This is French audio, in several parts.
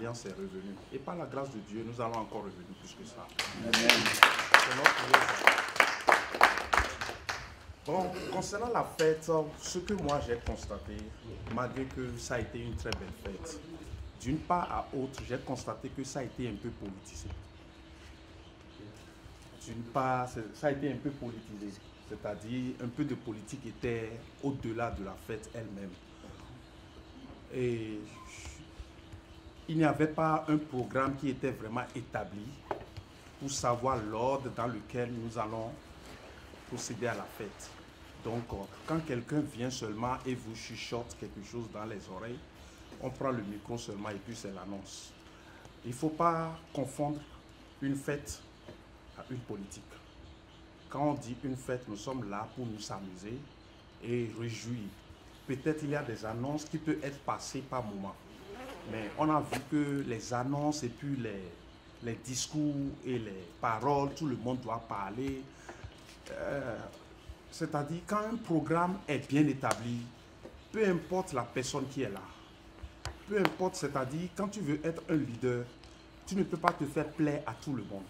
alliance est revenue. Et par la grâce de Dieu, nous allons encore revenir plus que ça. Amen. C'est notre prière. Bon, concernant la fête, ce que moi j'ai constaté, malgré que ça a été une très belle fête, d'une part à autre, j'ai constaté que ça a été un peu politisé. D'une part, ça a été un peu politisé, c'est-à-dire un peu de politique était au-delà de la fête elle-même. Et il n'y avait pas un programme qui était vraiment établi pour savoir l'ordre dans lequel nous allons procéder à la fête. Donc, quand quelqu'un vient seulement et vous chuchote quelque chose dans les oreilles, on prend le micro seulement et puis c'est l'annonce. Il ne faut pas confondre une fête à une politique. Quand on dit une fête, nous sommes là pour nous amuser et réjouir. Peut-être il y a des annonces qui peuvent être passées par moment. Mais on a vu que les annonces et puis les discours et les paroles, tout le monde doit parler. C'est-à-dire quand un programme est bien établi, peu importe la personne qui est là, peu importe, c'est-à-dire quand tu veux être un leader, tu ne peux pas te faire plaire à tout le monde.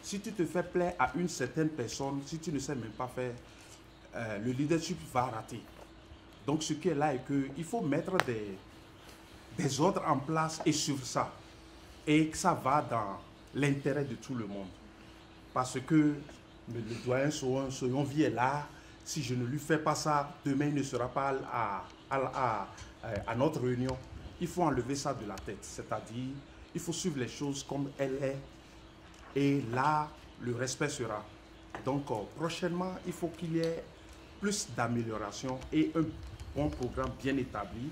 Si tu te fais plaire à une certaine personne, si tu ne sais même pas faire, le leadership va rater. Donc ce qui est là est qu'il faut mettre des ordres en place et suivre ça. Et que ça va dans l'intérêt de tout le monde. Parce que le doyen Soyonvi est là. Si je ne lui fais pas ça, demain il ne sera pas à notre réunion. Il faut enlever ça de la tête. C'est-à-dire, il faut suivre les choses comme elles sont. Et là, le respect sera. Donc, prochainement, il faut qu'il y ait plus d'amélioration et un bon programme bien établi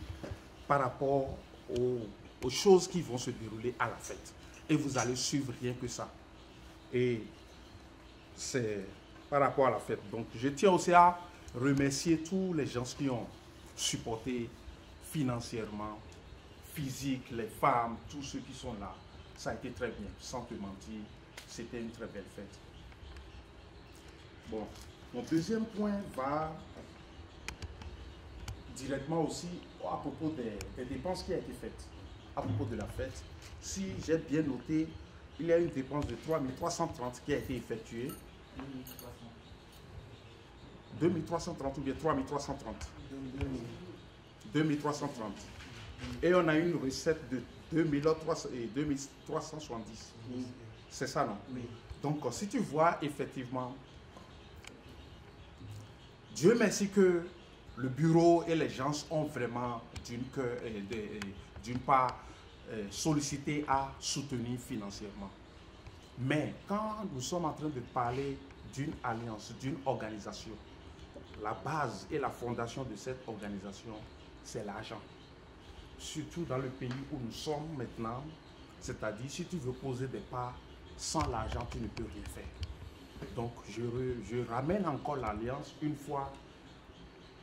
par rapport aux choses qui vont se dérouler à la fête. Et vous allez suivre rien que ça. Et c'est par rapport à la fête. Donc, je tiens aussi à remercier tous les gens qui ont supporté financièrement, physique, les femmes, tous ceux qui sont là. Ça a été très bien, sans te mentir. C'était une très belle fête. Bon, mon deuxième point va directement aussi à propos des dépenses qui ont été faites. À propos de la fête, si j'ai bien noté, il y a une dépense de 3330 qui a été effectuée. 2330 ou bien 3330. 2330. Et on a une recette de 2370. C'est ça, non? Oui. Donc, si tu vois effectivement, Dieu merci que le bureau et les gens ont vraiment d'une part sollicité à soutenir financièrement. Mais quand nous sommes en train de parler d'une alliance, d'une organisation, la base et la fondation de cette organisation, c'est l'argent. Surtout dans le pays où nous sommes maintenant, c'est-à-dire si tu veux poser des pas, sans l'argent, tu ne peux rien faire. Donc, je ramène encore l'alliance une fois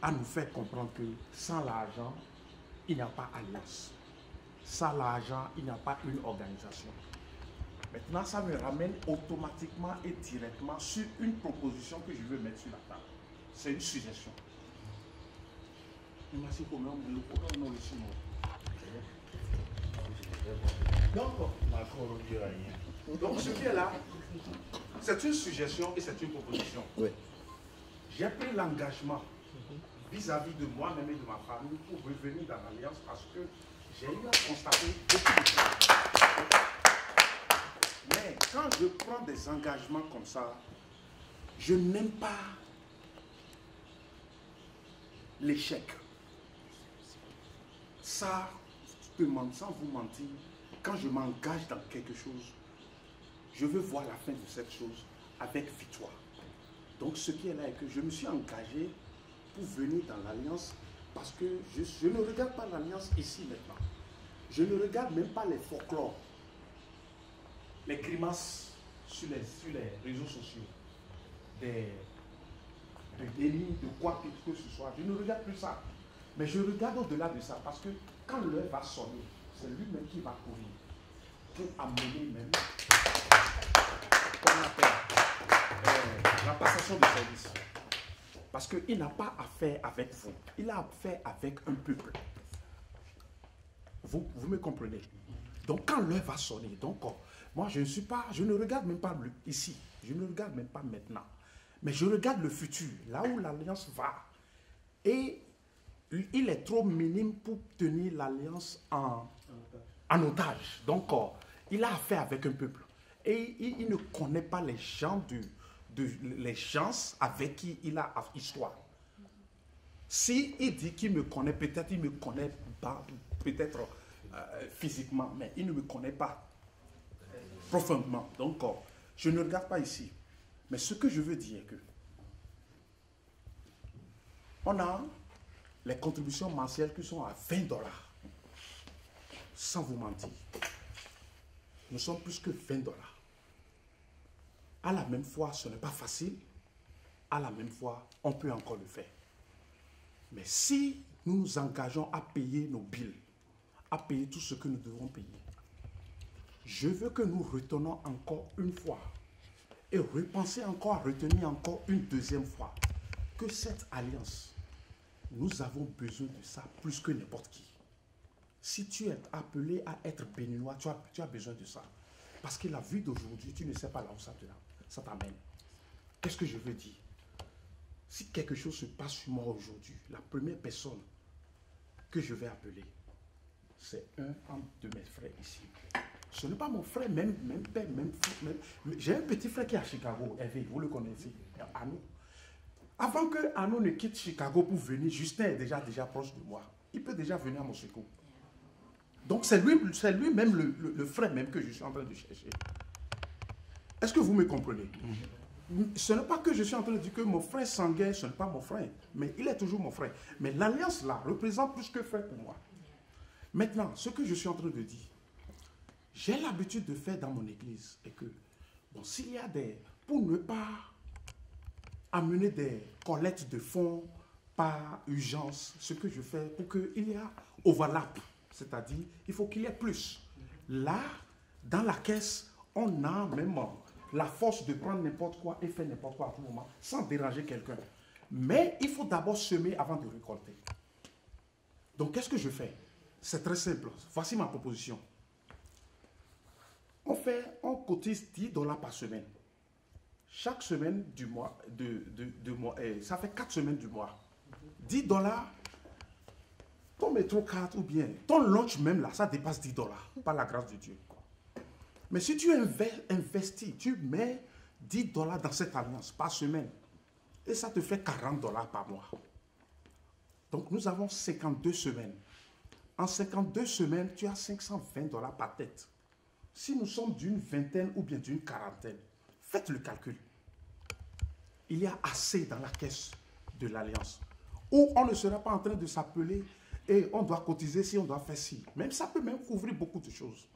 à nous faire comprendre que sans l'argent, il n'y a pas alliance. Sans l'argent, il n'y a pas une organisation. Maintenant, ça me ramène automatiquement et directement sur une proposition que je veux mettre sur la table. C'est une suggestion. Donc, ce qui est là, c'est une suggestion et c'est une proposition. Oui. J'ai pris l'engagement vis-à-vis de moi-même et de ma famille pour revenir dans l'alliance parce que j'ai eu à constater beaucoup de choses. Mais quand je prends des engagements comme ça, je n'aime pas l'échec. Ça, sans vous mentir, quand je m'engage dans quelque chose, je veux voir la fin de cette chose avec victoire. Donc ce qui est là est que je me suis engagé pour venir dans l'alliance parce que je ne regarde pas l'alliance ici maintenant. Je ne regarde même pas les folklores, les grimaces sur les réseaux sociaux, des délits, de quoi que ce soit. Je ne regarde plus ça. Mais je regarde au-delà de ça parce que quand l'heure va sonner, c'est lui-même qui va courir pour amener même qu'on appelle la passation de service. Parce qu'il n'a pas affaire avec vous, il a affaire avec un peuple. Vous me comprenez? Donc quand l'heure va sonner, donc moi je ne regarde même pas ici, je ne regarde même pas maintenant, mais je regarde le futur, là où l'alliance va. Et il est trop minime pour tenir l'alliance en otage. Donc il a affaire avec un peuple. Et il ne connaît pas les gens, les gens avec qui il a histoire. Si il dit qu'il me connaît, peut-être il me connaît pas, peut-être physiquement, mais il ne me connaît pas profondément. Donc, je ne regarde pas ici. Mais ce que je veux dire est que on a les contributions mensuelles qui sont à $20. Sans vous mentir. Nous sommes plus que $20. À la même fois, ce n'est pas facile. À la même fois, on peut encore le faire. Mais si nous nous engageons à payer nos billes, à payer tout ce que nous devons payer, je veux que nous retournons encore une fois et repenser encore à retenir encore une deuxième fois que cette alliance, nous avons besoin de ça plus que n'importe qui. Si tu es appelé à être béninois, tu as besoin de ça. Parce que la vie d'aujourd'hui, tu ne sais pas là où ça t'amène. Qu'est-ce que je veux dire? Si quelque chose se passe sur moi aujourd'hui, la première personne que je vais appeler, c'est un de mes frères ici. Ce n'est pas mon frère, même père, même. J'ai un petit frère qui est à Chicago, Hervé, vous le connaissez, Arnaud. Avant que Arnaud ne quitte Chicago pour venir, Justin est déjà proche de moi. Il peut déjà venir à mon secours. Donc c'est lui-même le frère même que je suis en train de chercher. Est-ce que vous me comprenez? Ce n'est pas que je suis en train de dire que mon frère sanguin, ce n'est pas mon frère, mais il est toujours mon frère. Mais l'alliance là représente plus que frère pour moi. Maintenant, ce que je suis en train de dire, j'ai l'habitude de faire dans mon église, et que, bon, s'il y a pour ne pas amener des collectes de fonds par urgence, ce que je fais pour qu'il y ait overlap, c'est-à-dire, il faut qu'il y ait plus. Là, dans la caisse, on a même la force de prendre n'importe quoi et faire n'importe quoi à tout moment, sans déranger quelqu'un. Mais il faut d'abord semer avant de récolter. Donc, qu'est-ce que je fais? C'est très simple. Voici ma proposition. On cotise $10 par semaine. Chaque semaine du mois, ça fait 4 semaines du mois. $10, ton métro carte ou bien ton lunch même là, ça dépasse $10 par la grâce de Dieu. Mais si tu investis, tu mets $10 dans cette alliance par semaine et ça te fait $40 par mois. Donc nous avons 52 semaines. En 52 semaines, tu as $520 par tête. Si nous sommes d'une vingtaine ou bien d'une quarantaine, faites le calcul. Il y a assez dans la caisse de l'alliance. Ou on ne sera pas en train de s'appeler et on doit cotiser si on doit faire ci. Même ça peut même couvrir beaucoup de choses.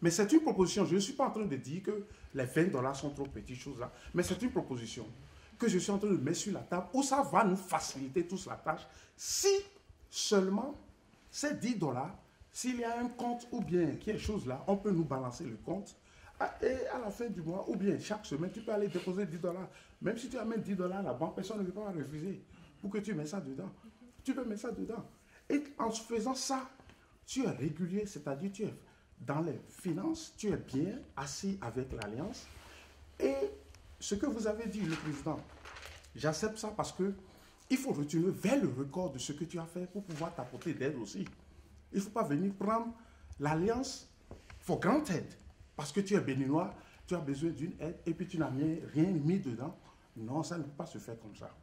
Mais c'est une proposition. Je ne suis pas en train de dire que les $20 sont trop petites choses là. Mais c'est une proposition que je suis en train de mettre sur la table où ça va nous faciliter tous la tâche. Si seulement ces $10, s'il y a un compte ou bien quelque chose là, on peut nous balancer le compte. Et à la fin du mois, ou bien chaque semaine, tu peux aller déposer $10. Même si tu amènes $10 à la banque, personne ne veut pas refuser pour que tu mets ça dedans. Tu peux mettre ça dedans. Et en faisant ça, tu es régulier, c'est-à-dire tu es dans les finances, tu es bien assis avec l'Alliance. Et ce que vous avez dit, le président, j'accepte ça parce que il faut retourner vers le record de ce que tu as fait pour pouvoir t'apporter d'aide aussi. Il ne faut pas venir prendre l'Alliance for granted. Parce que tu es béninois, tu as besoin d'une aide et puis tu n'as rien mis dedans. Non, ça ne peut pas se faire comme ça.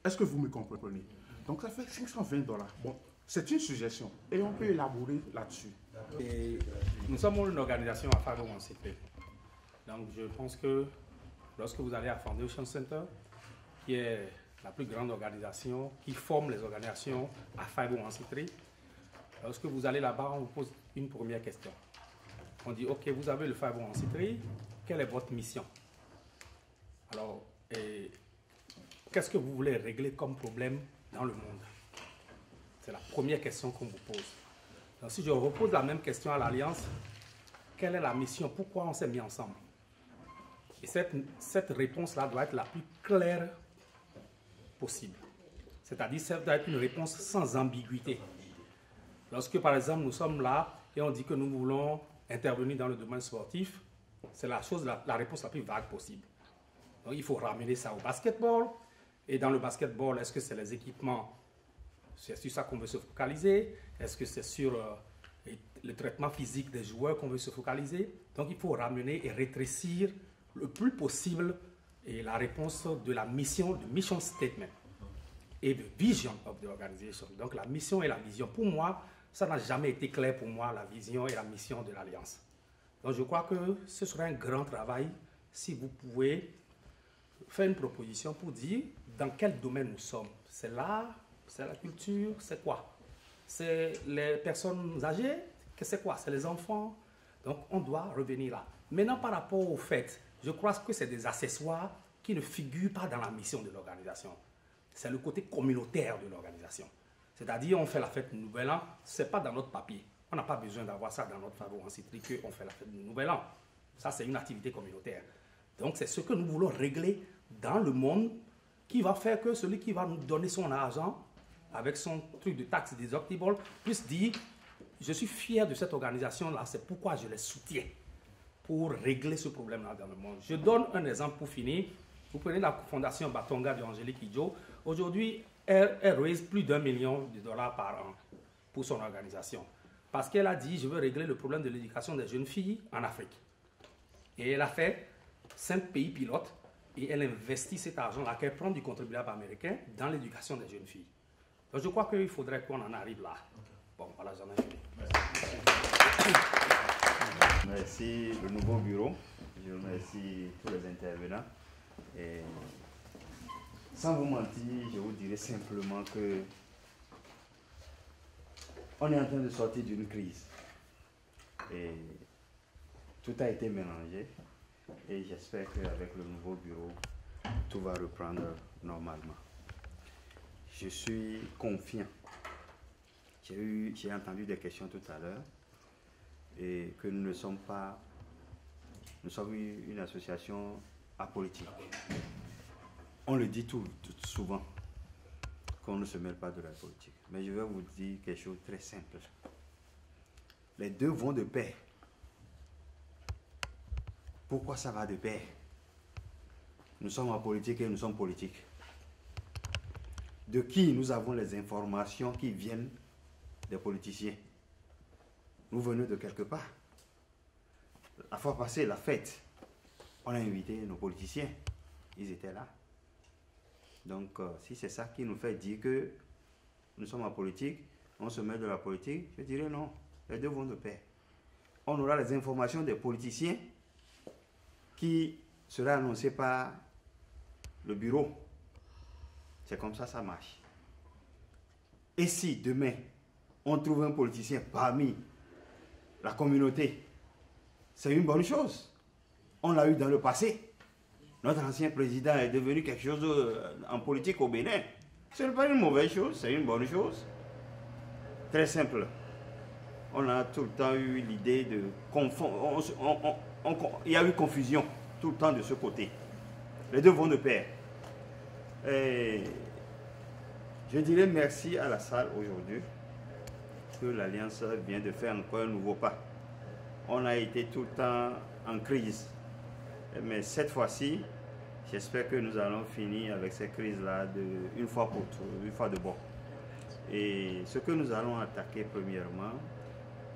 Est-ce que vous me comprenez? Donc ça fait $520. Bon, c'est une suggestion et on peut élaborer là-dessus. Nous sommes une organisation à Fibre One City. Donc je pense que lorsque vous allez à Foundation Center, qui est la plus grande organisation qui forme les organisations à Fibre One City, lorsque vous allez là-bas, on vous pose une première question. On dit, OK, vous avez le Fibre One City, quelle est votre mission? Alors, qu'est-ce que vous voulez régler comme problème dans le monde? C'est la première question qu'on vous pose. Donc, si je repose la même question à l'Alliance, quelle est la mission? Pourquoi on s'est mis ensemble? Et cette réponse-là doit être la plus claire possible. C'est-à-dire, ça doit être une réponse sans ambiguïté. Lorsque, par exemple, nous sommes là et on dit que nous voulons intervenir dans le domaine sportif, c'est la réponse la plus vague possible. Donc il faut ramener ça au basketball. Et dans le basketball, est-ce que c'est les équipements? C'est sur ça qu'on veut se focaliser? Est-ce que c'est sur le traitement physique des joueurs qu'on veut se focaliser? Donc il faut ramener et rétrécir le plus possible et la réponse de la mission, du mission statement et de vision of the organization. Donc la mission et la vision, pour moi, ça n'a jamais été clair pour moi, la vision et la mission de l'Alliance. Donc je crois que ce serait un grand travail si vous pouvez faire une proposition pour dire dans quel domaine nous sommes. C'est l'art, c'est la culture, c'est quoi? C'est les personnes âgées, c'est quoi? C'est les enfants. Donc on doit revenir là. Maintenant par rapport au fait, je crois que c'est des accessoires qui ne figurent pas dans la mission de l'organisation. C'est le côté communautaire de l'organisation. C'est-à-dire, on fait la fête du Nouvel An, ce n'est pas dans notre papier. On n'a pas besoin d'avoir ça dans notre favori en Citrique, qu'on fait la fête du Nouvel An. Ça, c'est une activité communautaire. Donc, c'est ce que nous voulons régler dans le monde qui va faire que celui qui va nous donner son argent avec son truc de taxe deductible puisse dire « Je suis fier de cette organisation-là, c'est pourquoi je les soutiens pour régler ce problème-là dans le monde. » Je donne un exemple pour finir. Vous prenez la fondation Batonga de Angélique Kidjo. Aujourd'hui, elle raise plus d'$1 million par an pour son organisation. Parce qu'elle a dit, je veux régler le problème de l'éducation des jeunes filles en Afrique. Et elle a fait 5 pays pilotes et elle investit cet argent-là qu'elle prend du contribuable américain dans l'éducation des jeunes filles. Donc je crois qu'il faudrait qu'on en arrive là. Bon, voilà, j'en ai fini. Merci le nouveau bureau. Je remercie tous les intervenants. Et sans vous mentir, je vous dirais simplement que on est en train de sortir d'une crise. Et tout a été mélangé. Et j'espère qu'avec le nouveau bureau, tout va reprendre normalement. Je suis confiant. J'ai entendu des questions tout à l'heure. Et que nous sommes une association apolitique. On le dit tout souvent, qu'on ne se mêle pas de la politique. Mais je vais vous dire quelque chose de très simple. Les deux vont de pair. Pourquoi ça va de pair? Nous sommes apolitiques et nous sommes politiques. De qui nous avons les informations qui viennent des politiciens? Nous venons de quelque part. La fois passée, la fête, on a invité nos politiciens. Ils étaient là. Donc, si c'est ça qui nous fait dire que nous sommes en politique, on se met de la politique, je dirais non. Les deux vont de pair. On aura les informations des politiciens qui seraient annoncées par le bureau. C'est comme ça, ça marche. Et si demain, on trouve un politicien parmi la communauté, c'est une bonne chose. On l'a eu dans le passé. Notre ancien président est devenu quelque chose en politique au Bénin. Ce n'est pas une mauvaise chose, c'est une bonne chose. Très simple. On a tout le temps eu l'idée de confondre. Il y a eu confusion tout le temps de ce côté. Les deux vont de pair. Et je dirais merci à la salle aujourd'hui que l'Alliance vient de faire encore un nouveau pas. On a été tout le temps en crise. Mais cette fois-ci, j'espère que nous allons finir avec cette crise-là une fois pour toutes, une fois de bon. Et ce que nous allons attaquer premièrement,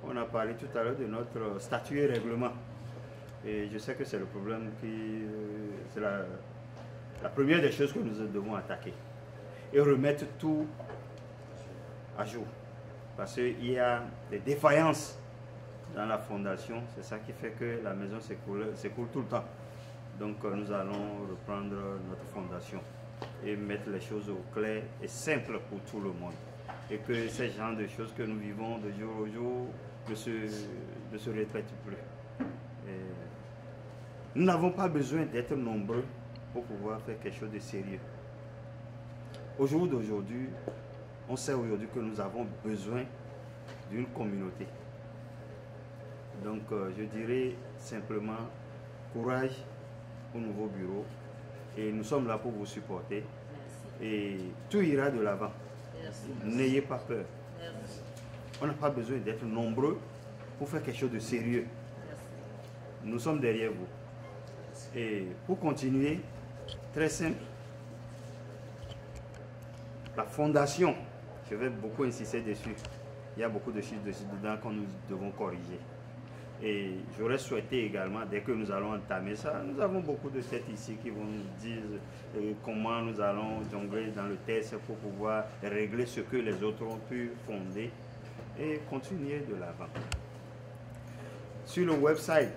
on a parlé tout à l'heure de notre statut et règlement. Et je sais que c'est le problème c'est la première des choses que nous devons attaquer. Et remettre tout à jour. Parce qu'il y a des défaillances dans la fondation. C'est ça qui fait que la maison s'écoule tout le temps. Donc nous allons reprendre notre fondation et mettre les choses au clair et simple pour tout le monde. Et que ces genres de choses que nous vivons de jour au jour ne se répètent plus. Et nous n'avons pas besoin d'être nombreux pour pouvoir faire quelque chose de sérieux. Au jour d'aujourd'hui, on sait aujourd'hui que nous avons besoin d'une communauté. Donc je dirais simplement courage au nouveau bureau et nous sommes là pour vous supporter. Merci. Et tout ira de l'avant. N'ayez pas peur. On n'a pas besoin d'être nombreux pour faire quelque chose de sérieux. Nous sommes derrière vous. Et pour continuer, très simple, la fondation, je vais beaucoup insister dessus. Il y a beaucoup de chiffres dedans que nous devons corriger. Et j'aurais souhaité également, dès que nous allons entamer ça, nous avons beaucoup de têtes ici qui vont nous dire comment nous allons jongler dans le test pour pouvoir régler ce que les autres ont pu fonder et continuer de l'avant. Sur le website,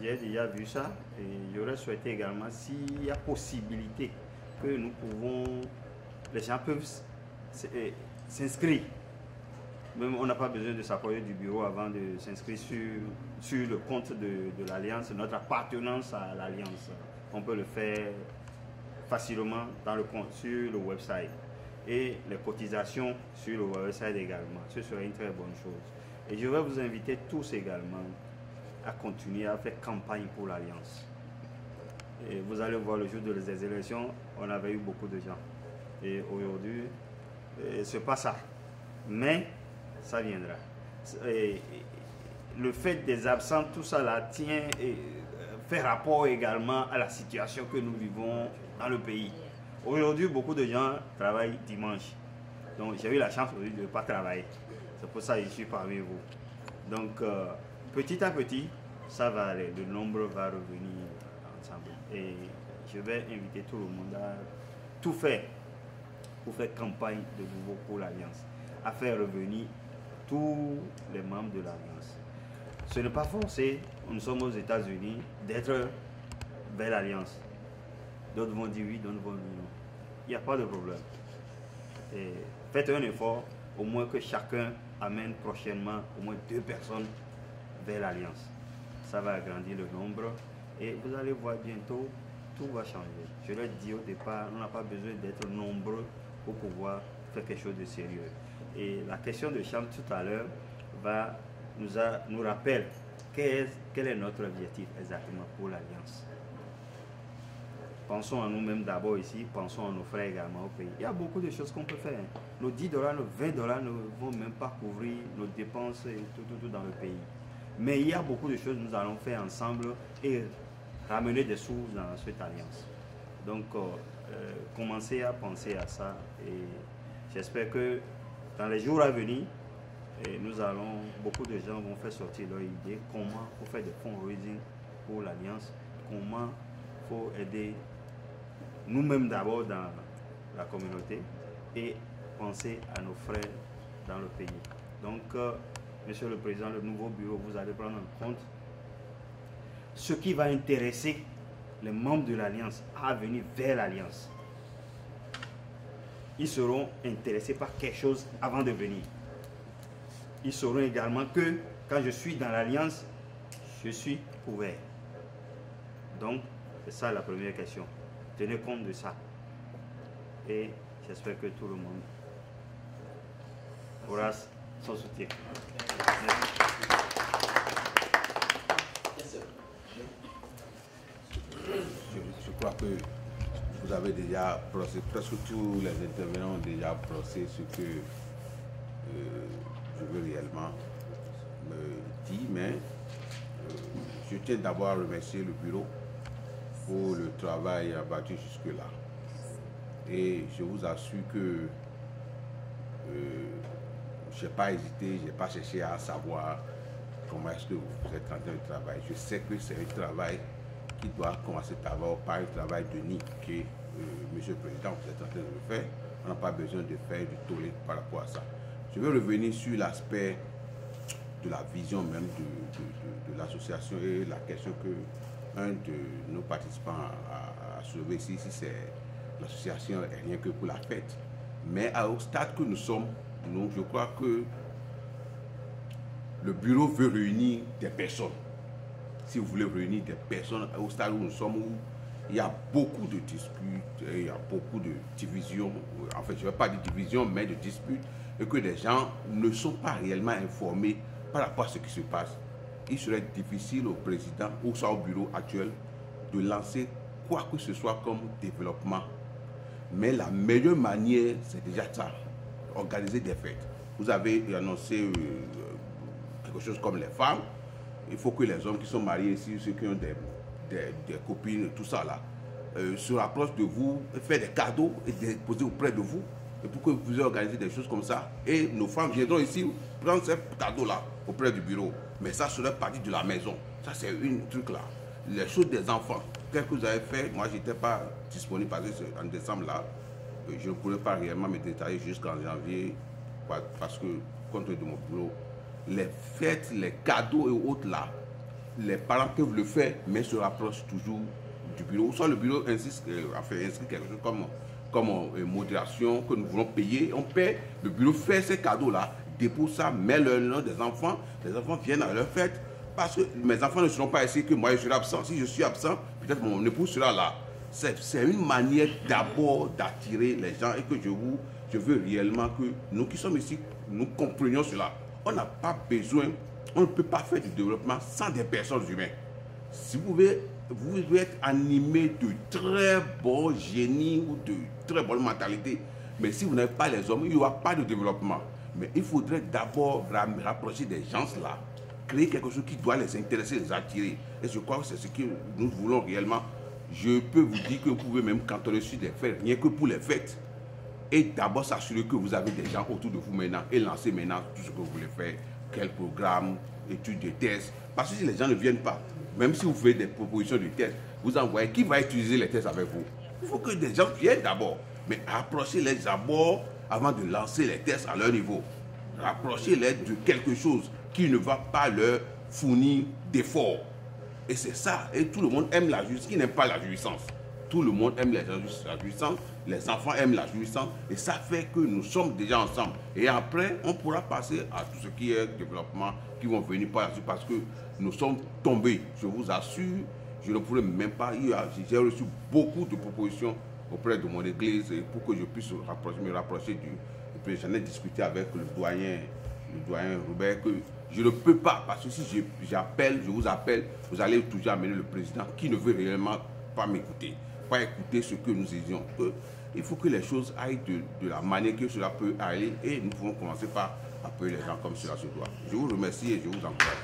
j'ai déjà vu ça et j'aurais souhaité également s'il y a possibilité que nous pouvons, les gens peuvent s'inscrire. Même on n'a pas besoin de s'approcher du bureau avant de s'inscrire sur le compte de l'Alliance, notre appartenance à l'Alliance. On peut le faire facilement dans le compte, sur le website. Et les cotisations sur le website également. Ce serait une très bonne chose. Et je vais vous inviter tous également à continuer à faire campagne pour l'Alliance. Et vous allez voir le jour des élections, on avait eu beaucoup de gens. Et aujourd'hui, ce n'est pas ça. Mais ça viendra. Et le fait des absents, tout ça là tient et fait rapport également à la situation que nous vivons dans le pays. Aujourd'hui, beaucoup de gens travaillent dimanche. Donc j'ai eu la chance aujourd'hui de ne pas travailler. C'est pour ça que je suis parmi vous. Donc petit à petit, ça va aller. Le nombre va revenir ensemble. Et je vais inviter tout le monde à tout faire pour faire campagne de nouveau pour l'Alliance, à faire revenir tous les membres de l'Alliance. Ce n'est pas forcé, nous sommes aux États-Unis, d'être vers l'Alliance. D'autres vont dire oui, d'autres vont dire non. Il n'y a pas de problème. Et faites un effort, au moins que chacun amène prochainement au moins 2 personnes vers l'Alliance. Ça va agrandir le nombre et vous allez voir bientôt, tout va changer. Je l'ai dit au départ, on n'a pas besoin d'être nombreux pour pouvoir faire quelque chose de sérieux. Et la question de Cham tout à l'heure nous rappelle quel est notre objectif exactement pour l'Alliance. Pensons à nous-mêmes d'abord ici, pensons à nos frères également au pays. Il y a beaucoup de choses qu'on peut faire. Nos 10 $, nos 20 $ ne vont même pas couvrir nos dépenses et tout dans le pays. Mais il y a beaucoup de choses que nous allons faire ensemble et ramener des sous dans cette alliance. Donc, commencez à penser à ça et j'espère que dans les jours à venir, beaucoup de gens vont faire sortir leur idée, comment il faut faire des fundraising pour l'Alliance, comment il faut aider nous-mêmes d'abord dans la communauté et penser à nos frères dans le pays. Donc, Monsieur le Président, le nouveau bureau, vous allez prendre en compte ce qui va intéresser les membres de l'Alliance à venir vers l'Alliance. Ils seront intéressés par quelque chose avant de venir. Ils sauront également que quand je suis dans l'Alliance, je suis ouvert. Donc, c'est ça la première question. Tenez compte de ça. Et j'espère que tout le monde aura son soutien. Je crois que vous avez déjà procédé, presque tous les intervenants ont déjà procédé ce que je veux réellement me dire, mais je tiens d'abord à remercier le bureau pour le travail abattu jusque-là. Et je vous assure que je n'ai pas hésité, je n'ai pas cherché à savoir comment est-ce que vous êtes en train de travailler. Je sais que c'est un travail qui doit commencer d'abord par un travail de nid que, Monsieur le Président, vous êtes en train de le faire. On n'a pas besoin de faire du tollé par rapport à ça. Je vais revenir sur l'aspect de la vision même de l'association et la question que un de nos participants a soulevé ici, c'est l'association n'est rien que pour la fête. Mais au stade que nous sommes, je crois que le bureau veut réunir des personnes. Si vous voulez réunir des personnes au stade où nous sommes, où il y a beaucoup de disputes, il y a beaucoup de divisions, en fait je ne vais pas dire divisions, mais de disputes, et que les gens ne sont pas réellement informés par rapport à ce qui se passe. Il serait difficile au président, ou soit au bureau actuel, de lancer quoi que ce soit comme développement. Mais la meilleure manière, c'est déjà ça, organiser des fêtes. Vous avez annoncé quelque chose comme les femmes. Il faut que les hommes qui sont mariés ici, ceux qui ont des copines, tout ça là, se rapprochent de vous, faire des cadeaux et déposer auprès de vous. Et pour que vous puissiez organiser des choses comme ça. Et nos femmes viendront ici prendre ces cadeaux-là auprès du bureau. Mais ça serait partie de la maison. Ça, c'est un truc là. Les choses des enfants, qu'est-ce que vous avez fait? Moi, je n'étais pas disponible parce que en décembre là, je ne pourrais pas réellement me détailler jusqu'en janvier parce que, compte tenu de mon boulot, les fêtes, les cadeaux et autres là, les parents peuvent le faire, mais se rapprochent toujours du bureau. Soit le bureau inscrit quelque chose comme modération que nous voulons payer, on paie, le bureau fait ces cadeaux-là, dépose ça, met le nom des enfants, les enfants viennent à leur fête, parce que mes enfants ne seront pas ici que moi je serai absent. Si je suis absent, peut-être mon épouse sera là. C'est une manière d'abord d'attirer les gens et que je veux réellement que nous qui sommes ici, nous comprenions cela. On n'a pas besoin, on ne peut pas faire du développement sans des personnes humaines. Si vous devez être animé de très bons génies ou de très bonne mentalité. Mais si vous n'avez pas les hommes, il n'y aura pas de développement. Mais il faudrait d'abord rapprocher des gens là, créer quelque chose qui doit les intéresser, les attirer. Et je crois que c'est ce que nous voulons réellement. Je peux vous dire que vous pouvez même cantonner sur des fêtes, rien que pour les fêtes. Et d'abord s'assurer que vous avez des gens autour de vous maintenant et lancer maintenant tout ce que vous voulez faire. Quel programme, études de tests. Parce que si les gens ne viennent pas, même si vous faites des propositions de tests, vous envoyez, qui va utiliser les tests avec vous? Il faut que des gens viennent d'abord. Mais approchez-les d'abord avant de lancer les tests à leur niveau. Rapprochez-les de quelque chose qui ne va pas leur fournir d'efforts. Et c'est ça. Et tout le monde aime la jouissance. Qui n'aime pas la jouissance? Tout le monde aime la jouissance. Les enfants aiment la jouissance. Et ça fait que nous sommes déjà ensemble. Et après, on pourra passer à tout ce qui est développement qui vont venir par la suite parce que nous sommes tombés. Je vous assure, je ne pourrais même pas. J'ai reçu beaucoup de propositions auprès de mon église pour que je puisse me rapprocher du. J'en ai discuté avec le doyen Robert que je ne peux pas, parce que si je vous appelle, vous allez toujours amener le président qui ne veut réellement pas m'écouter, pas écouter ce que nous disions. Il faut que les choses aillent de la manière que cela peut aller et nous pouvons commencer par appeler les gens comme cela se doit. Je vous remercie et je vous encourage.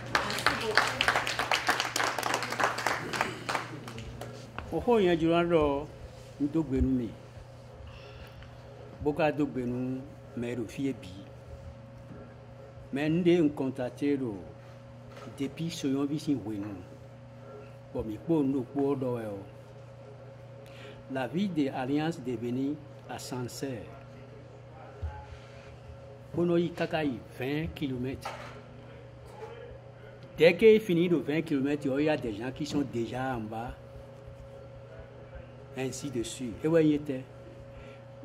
Mais nous contacté depuis ce jour ici la vie de l'Alliance devenue à Sancerre. On a eu 20 km. Dès qu'il finit de 20 km, il y a des gens qui sont déjà en bas. Ainsi de suite. Et ouais, était.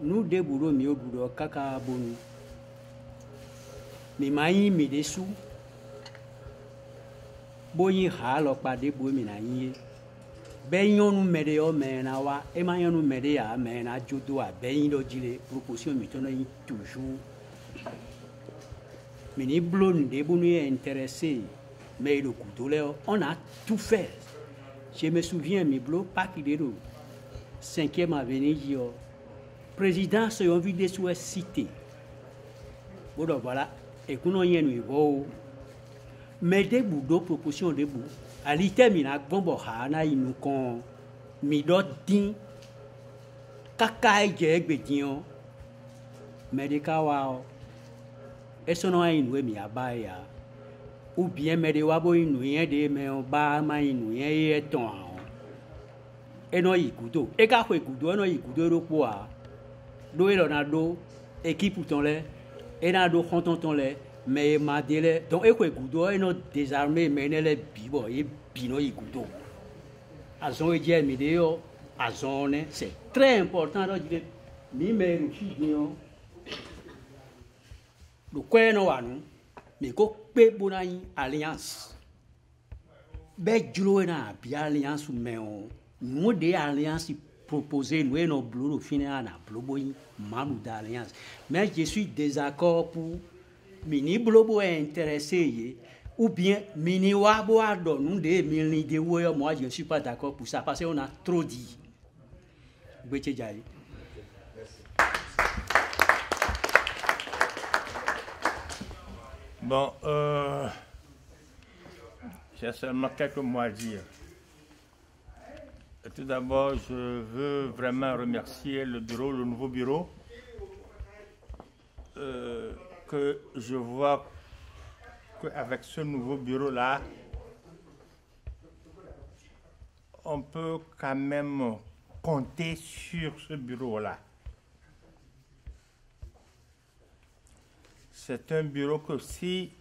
Nous déboulons mieux au boulot, caca bon. Mais maï mi dessous. Boyi halo pas de boy minaïe. Ben nous mede o mena wa e ma nous mede ya mena jodo a ben do jile proposition mi tono toujours. Mais ni blonde de bonu intéressé mais le couteau là on a tout fait. Je me souviens mi blo pas qui de 5e avenue yo. Président se ont vu des sous cité. Bon voilà et qu'on y nous mais des bouts proposition de bouts à l'itémina bombo hana inu kon mi do din kaka je gbedion mais de kawa e sono inu mi abaya ou bien mais de wabo inu yen de me ba ma inu yen e ton e no igudo e ka hwe gudo no igudo ro po a do e lo na do équipe ton le e na do konton le mais ma délai donc écoute goudo et nos désarmés mais les bibo et bino igudo azon e dia mideo azone c'est très important de dire mi me rufidio le kweno wanu mais ko pe bonai alliance be julo na bi alliance mais on nous des alliances proposées nous et nos blou finir na bloboyi manu d'alliance mais je suis désaccord pour mini blobo est intéressé ou bien mini wabo a donné des mini de moi je ne suis pas d'accord pour ça parce qu'on a trop dit. Bon, J'ai seulement quelques mots à dire. Tout d'abord, je veux vraiment remercier le bureau, le nouveau bureau, que je vois qu'avec ce nouveau bureau-là, on peut quand même compter sur ce bureau-là. C'est un bureau que si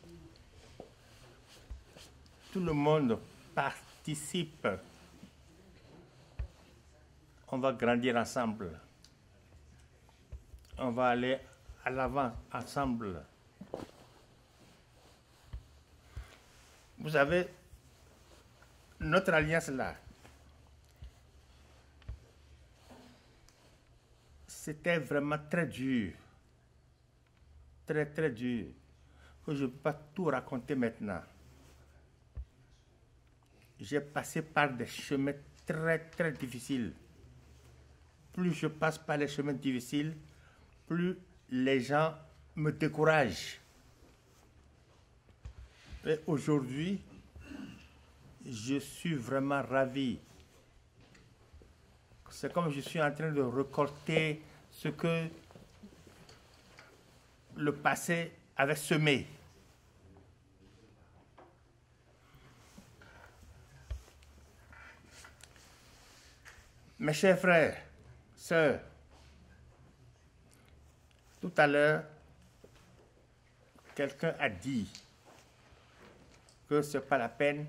tout le monde participe, on va grandir ensemble. On va aller à l'avant ensemble. Vous savez, notre alliance là, c'était vraiment très dur. Très, très dur. Que je ne peux pas tout raconter maintenant. J'ai passé par des chemins très, très difficiles. Plus je passe par les chemins difficiles, plus les gens me découragent. Et aujourd'hui, je suis vraiment ravi. C'est comme je suis en train de récolter ce que le passé avait semé. Mes chers frères, sœurs, tout à l'heure, quelqu'un a dit que ce n'est pas la peine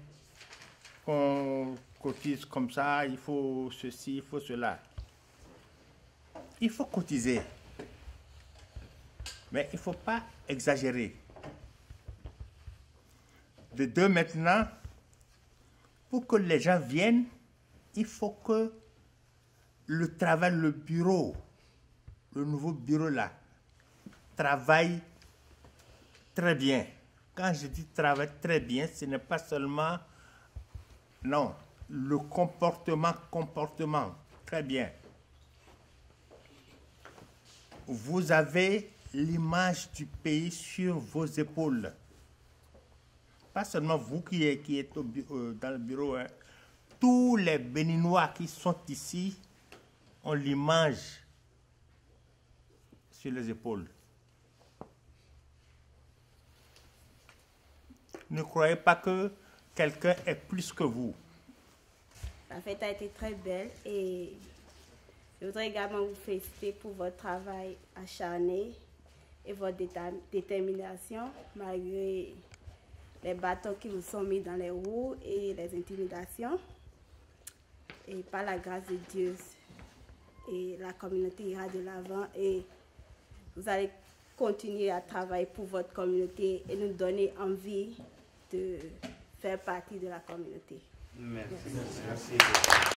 qu'on cotise comme ça, il faut ceci, il faut cela. Il faut cotiser, mais il ne faut pas exagérer. De deux maintenant, pour que les gens viennent, il faut que le travail, le bureau, le nouveau bureau là, travaille très bien. Quand je dis travaille très bien, ce n'est pas seulement, non, le comportement, très bien. Vous avez l'image du pays sur vos épaules. Pas seulement vous qui êtes dans le bureau, hein. Tous les Béninois qui sont ici ont l'image sur les épaules. Ne croyez pas que quelqu'un est plus que vous. La fête a été très belle et je voudrais également vous féliciter pour votre travail acharné et votre détermination malgré les bâtons qui vous sont mis dans les roues et les intimidations. Et par la grâce de Dieu, et la communauté ira de l'avant et vous allez continuer à travailler pour votre communauté et nous donner envie de faire partie de la communauté. Merci. Merci.